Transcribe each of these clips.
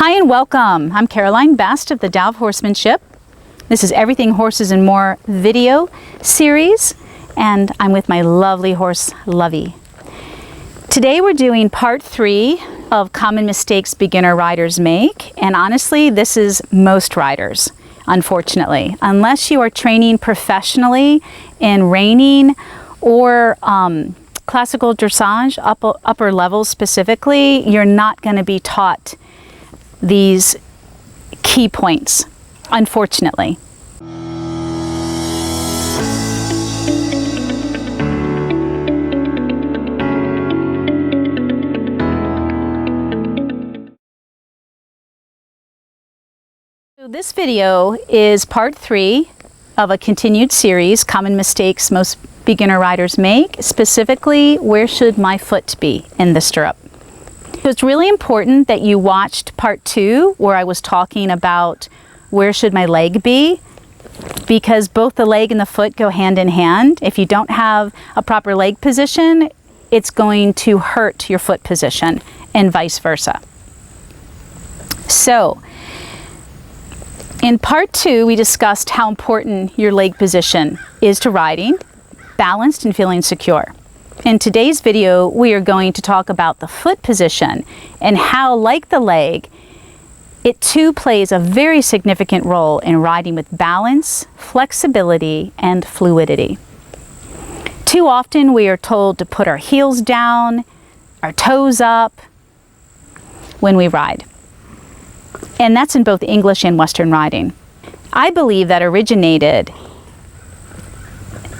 Hi and welcome. I'm Caroline Best of the Tao of Horsemanship. This is Everything Horses and More video series, and I'm with my lovely horse, Lovey. Today we're doing part 3 of common mistakes beginner riders make, and honestly, this is most riders, unfortunately. Unless you are training professionally in reining or classical dressage, upper levels specifically, you're not going to be taught these key points, unfortunately. So this video is part 3 of a continued series, Common Mistakes Most Beginner Riders Make, specifically, where should my foot be in the stirrup? So it's really important that you watched part 2 where I was talking about where should my leg be, because both the leg and the foot go hand in hand. If you don't have a proper leg position, it's going to hurt your foot position and vice versa. So in part 2, we discussed how important your leg position is to riding, balanced and feeling secure. In today's video, we are going to talk about the foot position and how, like the leg, it too plays a very significant role in riding with balance, flexibility, and fluidity. Too often we are told to put our heels down, our toes up when we ride. And that's in both English and Western riding. I believe that originated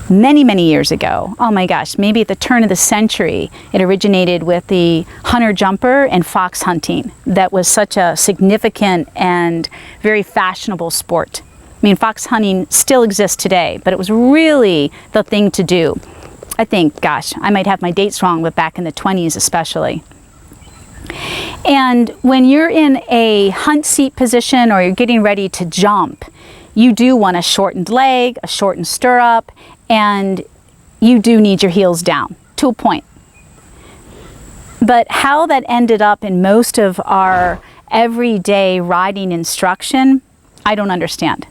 many years ago. Oh my gosh, maybe at the turn of the century, it originated with the hunter jumper and fox hunting. That was such a significant and very fashionable sport. I mean, fox hunting still exists today, but it was really the thing to do. I think, gosh, I might have my dates wrong, but back in the 20s especially. And when you're in a hunt seat position or you're getting ready to jump, you do want a shortened leg, a shortened stirrup, and you do need your heels down to a point. But how that ended up in most of our everyday riding instruction, I don't understand.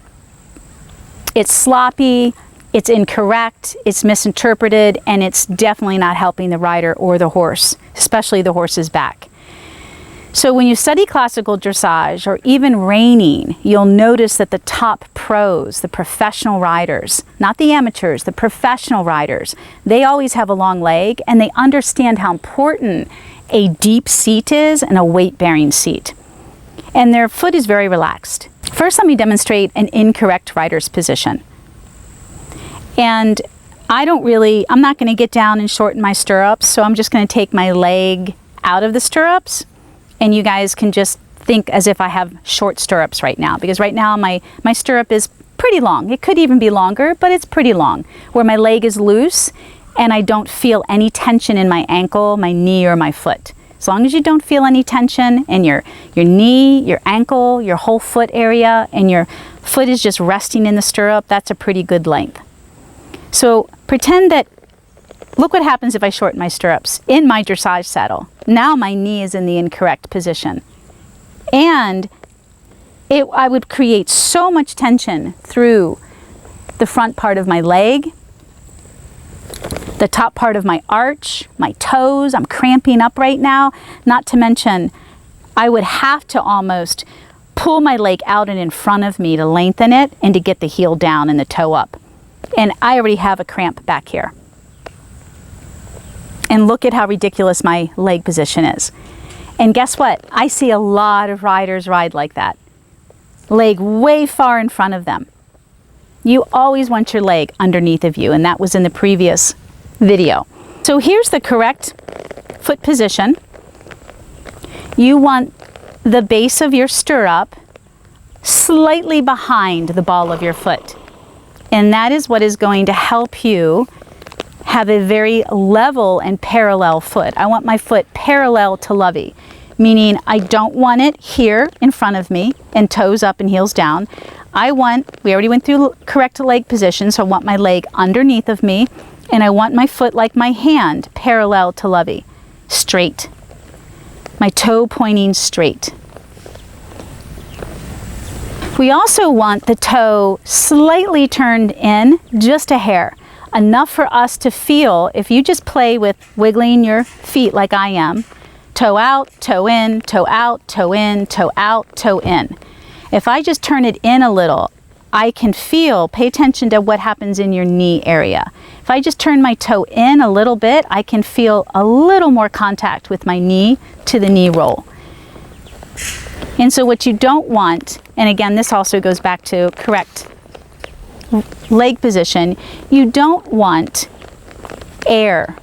It's sloppy, it's incorrect, it's misinterpreted, and it's definitely not helping the rider or the horse, especially the horse's back. So when you study classical dressage or even reining, you'll notice that the top pros, the professional riders, not the amateurs, the professional riders, they always have a long leg and they understand how important a deep seat is and a weight-bearing seat. And their foot is very relaxed. First, let me demonstrate an incorrect rider's position. And I'm not going to get down and shorten my stirrups, so I'm just going to take my leg out of the stirrups. And you guys can just think as if I have short stirrups right now, because right now my stirrup is pretty long. It could even be longer, but it's pretty long, where my leg is loose and I don't feel any tension in my ankle, my knee, or my foot. As long as you don't feel any tension in your knee, your ankle, your whole foot area, and your foot is just resting in the stirrup, that's a pretty good length. So pretend that, look what happens if I shorten my stirrups in my dressage saddle. Now my knee is in the incorrect position. And I would create so much tension through the front part of my leg, the top part of my arch, my toes. I'm cramping up right now. Not to mention, I would have to almost pull my leg out and in front of me to lengthen it and to get the heel down and the toe up. And I already have a cramp back here. And look at how ridiculous my leg position is. And guess what? I see a lot of riders ride like that. Leg way far in front of them. You always want your leg underneath of you, and that was in the previous video. So here's the correct foot position. You want the base of your stirrup slightly behind the ball of your foot. And that is what is going to help you have a very level and parallel foot. I want my foot parallel to Lovey, meaning I don't want it here in front of me and toes up and heels down. We already went through correct leg position, so I want my leg underneath of me, and I want my foot like my hand parallel to Lovey, straight. My toe pointing straight. We also want the toe slightly turned in, just a hair. Enough for us to feel, if you just play with wiggling your feet like I am, toe out, toe in, toe out, toe in, toe out, toe in. If I just turn it in a little, I can feel, pay attention to what happens in your knee area. If I just turn my toe in a little bit, I can feel a little more contact with my knee to the knee roll. And so what you don't want, and again, this also goes back to correct leg position, you don't want air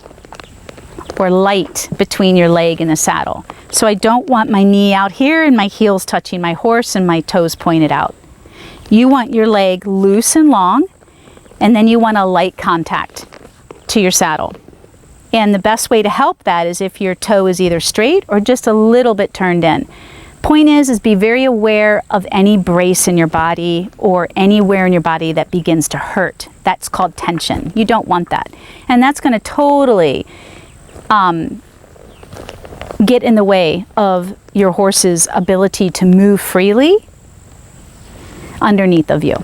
or light between your leg and the saddle. So I don't want my knee out here and my heels touching my horse and my toes pointed out. You want your leg loose and long, and then you want a light contact to your saddle. And the best way to help that is if your toe is either straight or just a little bit turned in. Point is be very aware of any brace in your body or anywhere in your body that begins to hurt. That's called tension. You don't want that. And that's going to totally get in the way of your horse's ability to move freely underneath of you.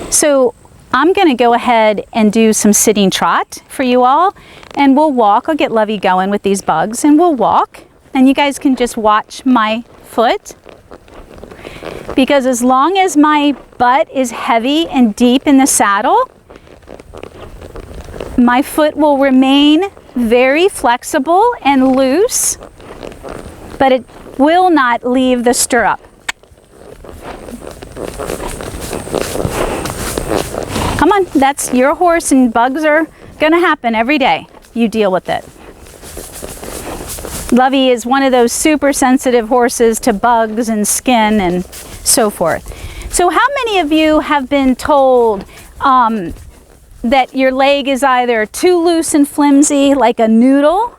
So I'm going to go ahead and do some sitting trot for you all, and we'll walk. I'll get Lovey going with these bugs, and we'll walk, and you guys can just watch my foot, because as long as my butt is heavy and deep in the saddle, my foot will remain very flexible and loose, but it will not leave the stirrup. Come on, that's your horse, and bugs are going to happen every day. You deal with it. Lovey is one of those super sensitive horses to bugs and skin and so forth. So how many of you have been told that your leg is either too loose and flimsy like a noodle,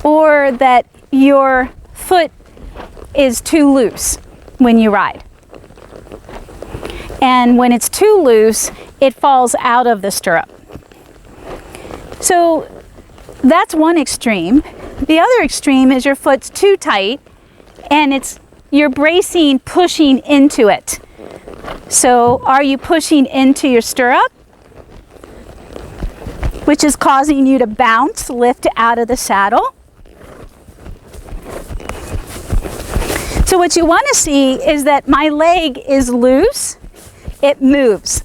or that your foot is too loose when you ride? And when it's too loose, it falls out of the stirrup. So that's one extreme. The other extreme is your foot's too tight and you're bracing, pushing into it. So are you pushing into your stirrup, which is causing you to bounce, lift out of the saddle? So what you want to see is that my leg is loose, it moves.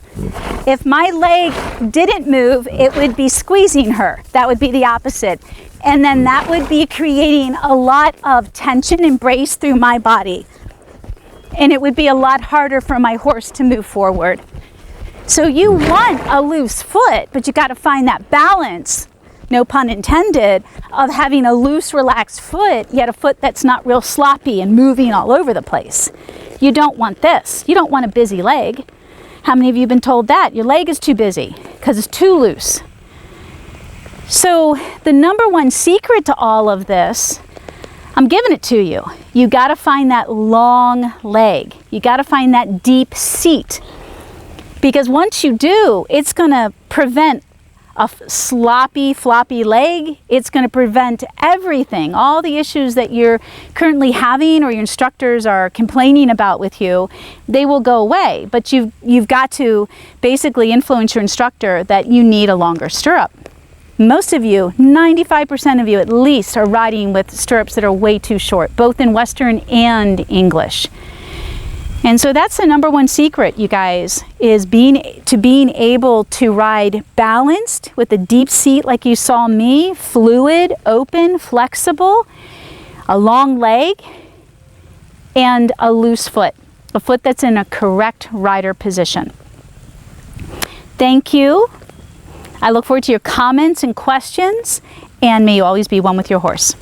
If my leg didn't move, it would be squeezing her. That would be the opposite. And then that would be creating a lot of tension and brace through my body. And it would be a lot harder for my horse to move forward. So you want a loose foot, but you got to find that balance, no pun intended, of having a loose, relaxed foot, yet a foot that's not real sloppy and moving all over the place. You don't want this. You don't want a busy leg. How many of you have been told that? Your leg is too busy because it's too loose. So the number one secret to all of this, I'm giving it to you. You got to find that long leg. You got to find that deep seat. Because once you do, it's going to prevent a sloppy, floppy leg. It's going to prevent everything, all the issues that you're currently having or your instructors are complaining about with you, they will go away. But you've got to basically influence your instructor that you need a longer stirrup. Most of you, 95% of you at least, are riding with stirrups that are way too short, both in Western and English. And so that's the number one secret, you guys, is being able to ride balanced with a deep seat like you saw me, fluid, open, flexible, a long leg, and a loose foot, a foot that's in a correct rider position. Thank you. I look forward to your comments and questions, and may you always be one with your horse.